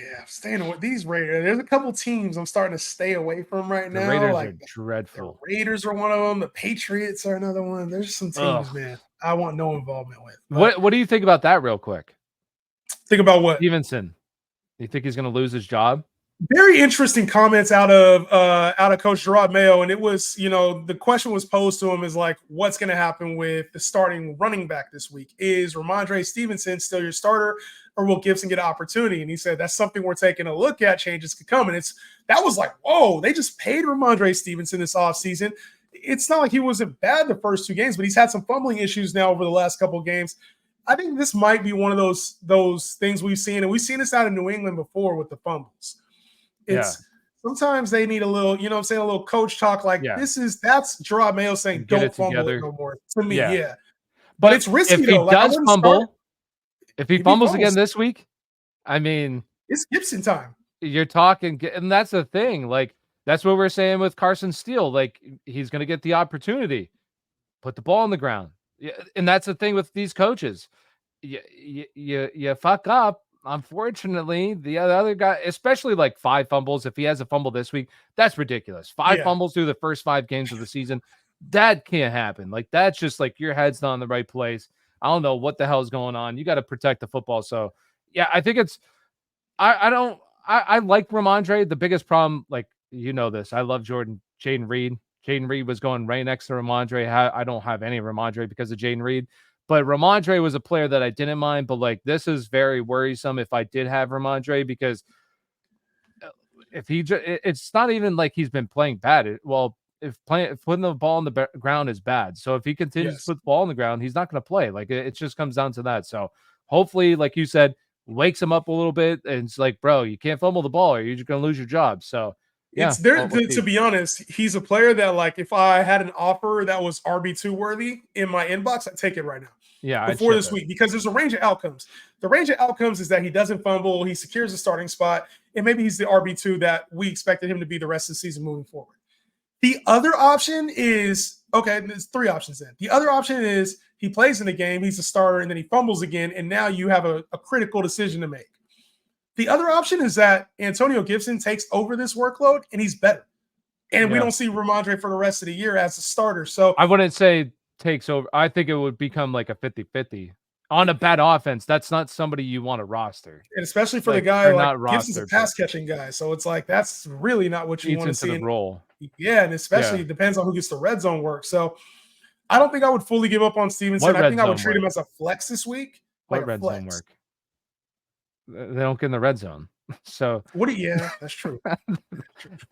Yeah, staying away. These Raiders, there's a couple teams I'm starting to stay away from right The now. Raiders Like are the dreadful. Raiders are one of them. The Patriots are another one. There's some teams, Ugh. man, I want no involvement with. But What do you think about that real quick? think about what Stevenson. You think he's going to lose his job? very interesting comments out of Coach Gerard Mayo, and it was, the question was posed to him is like, what's going to happen with the starting running back this week? Is Rhamondre Stevenson still your starter, or will Gibson get an opportunity? And he said that's something we're taking a look at. Changes could come, and that was like, whoa, they just paid Rhamondre Stevenson this offseason. It's not like he wasn't bad the first two games, but he's had some fumbling issues now over the last couple of games. I think this might be one of those things we've seen, and we've seen this out of New England before with the fumbles. Yeah. It's sometimes they need a little, a little coach talk like Yeah. that's Gerard Mayo saying Get don't it fumble together. it no more to me. Yeah. Yeah. But But it's risky if he though. Like I does wouldn't fumble, start if he if he fumbles fumbles. again this week, I mean, It's Gibson time. you're talking, and that's the thing. Like, that's what we're saying with Carson Steele. Like, he's going to get the opportunity. Put the ball on the ground. Yeah, and that's the thing with these coaches. You fuck up. Unfortunately, the other guy, especially like 5 fumbles, if he has a fumble this week, that's ridiculous. 5 fumbles through the first 5 games of the season, that can't happen. Like, that's just like your head's not in the right place. I don't know what the hell is going on. You got to protect the football. So, yeah, I think it's. I like Rhamondre. The biggest problem, like this, I love Jaden Reed. Jaden Reed was going right next to Rhamondre. I don't have any Rhamondre because of Jaden Reed. But Rhamondre was a player that I didn't mind. But like, this is very worrisome if I did have Rhamondre, because if it's not even like he's been playing bad. If putting the ball on the ground is bad, so if he continues to put the ball on the ground, he's not going to play. Like, it just comes down to that. So hopefully, like you said, wakes him up a little bit, and it's like, bro, you can't fumble the ball, or you're just going to lose your job. So yeah, It's there to be honest. He's a player that, like, if I had an offer that was RB2 worthy in my inbox, I'd take it right now. Yeah, before this week, because there's a range of outcomes. The range of outcomes is that he doesn't fumble, he secures the starting spot, and maybe he's the RB2 that we expected him to be the rest of the season moving forward. The other option is, okay, there's 3 options then. The other option is he plays in the game, he's a starter, and then he fumbles again, and now you have a critical decision to make. The other option is that Antonio Gibson takes over this workload, and he's better. And we don't see Rhamondre for the rest of the year as a starter. So I wouldn't say takes over. I think it would become like a 50-50 on a bad offense. That's not somebody you want to roster, and especially for the guy like Gibson's a pass catching guy, so it's like that's really not what you want to see in the role. Yeah, and especially it depends on who gets the red zone work. So I don't think I would fully give up on Stevenson. I think I would treat him as a flex this week. What red zone work? They don't get in the red zone. So that's true.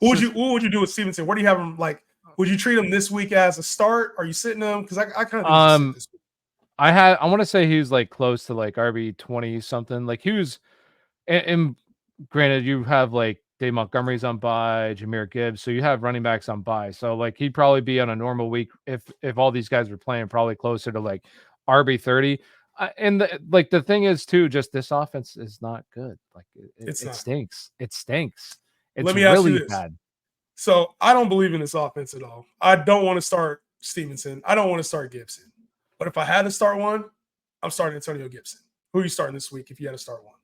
What would you do with Stevenson? Where do you have him? Like, would you treat him this week as a start? Are you sitting him? Because I kind of think this week. I want to say he was like close to like RB 20 something. Like, he was, and granted, you have like Dave Montgomery's on bye, Jahmyr Gibbs, so you have running backs on bye. So like, he'd probably be on a normal week if all these guys were playing, probably closer to like RB 30. And the thing is too, just this offense is not good. Like, it stinks. It stinks. It's Let me ask really you this. bad. So I don't believe in this offense at all. I don't want to start Stevenson. I don't want to start Gibson. But if I had to start one, I'm starting Antonio Gibson. Who are you starting this week if you had to start one?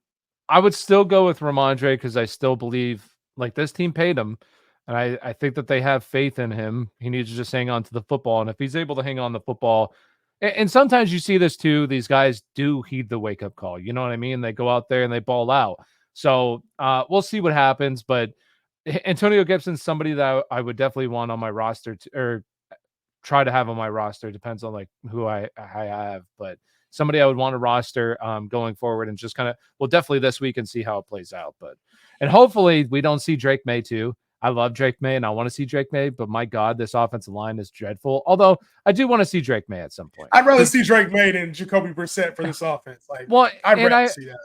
I would still go with Rhamondre, because I still believe, like, this team paid him, and I think that they have faith in him. He needs to just hang on to the football, and if he's able to hang on the football, and sometimes you see this too, these guys do heed the wake-up call. You know what I mean? They go out there and they ball out. So we'll see what happens, but Antonio Gibson's somebody that I would definitely want on my roster, or try to have on my roster. Depends on like who I have, but somebody I would want to roster going forward, and just kind of, well, definitely this week and see how it plays out. And hopefully we don't see Drake May too. I love Drake May and I want to see Drake May, but my God, this offensive line is dreadful. Although I do want to see Drake May at some point. I'd rather see Drake May than Jacoby Brissett for this offense. Like, well, I'd rather see that.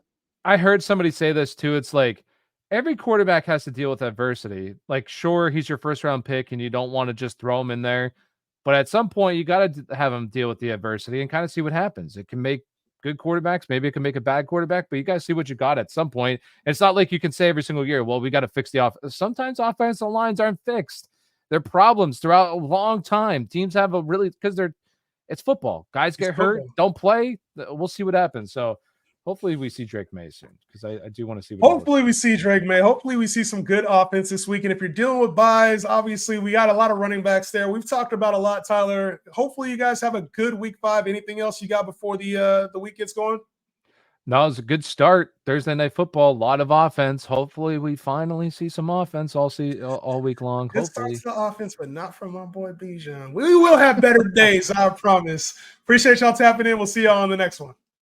I heard somebody say this too. It's like, every quarterback has to deal with adversity. Like, sure, he's your first round pick and you don't want to just throw him in there, but at some point you got to have him deal with the adversity and kind of see what happens. It can make good quarterbacks, maybe it can make a bad quarterback, but you got to see what you got at some point. And it's not like you can say every single year, well, we got to fix the offense. Sometimes offensive lines aren't fixed. They're problems throughout a long time. Teams have because it's football. Guys get hurt, don't play. We'll see what happens. So hopefully we see Drake May soon, because I do want to see what hopefully we see Drake May. Hopefully we see some good offense this week. And if you're dealing with buys, obviously we got a lot of running backs there. We've talked about a lot, Tyler. Hopefully you guys have a good week 5. Anything else you got before the week gets going? No, it's a good start. Thursday Night Football, a lot of offense. Hopefully, we finally see some offense all week long. Good Hopefully, starts the offense, but not from my boy Bijan. We will have better days, I promise. Appreciate y'all tapping in. We'll see y'all on the next one.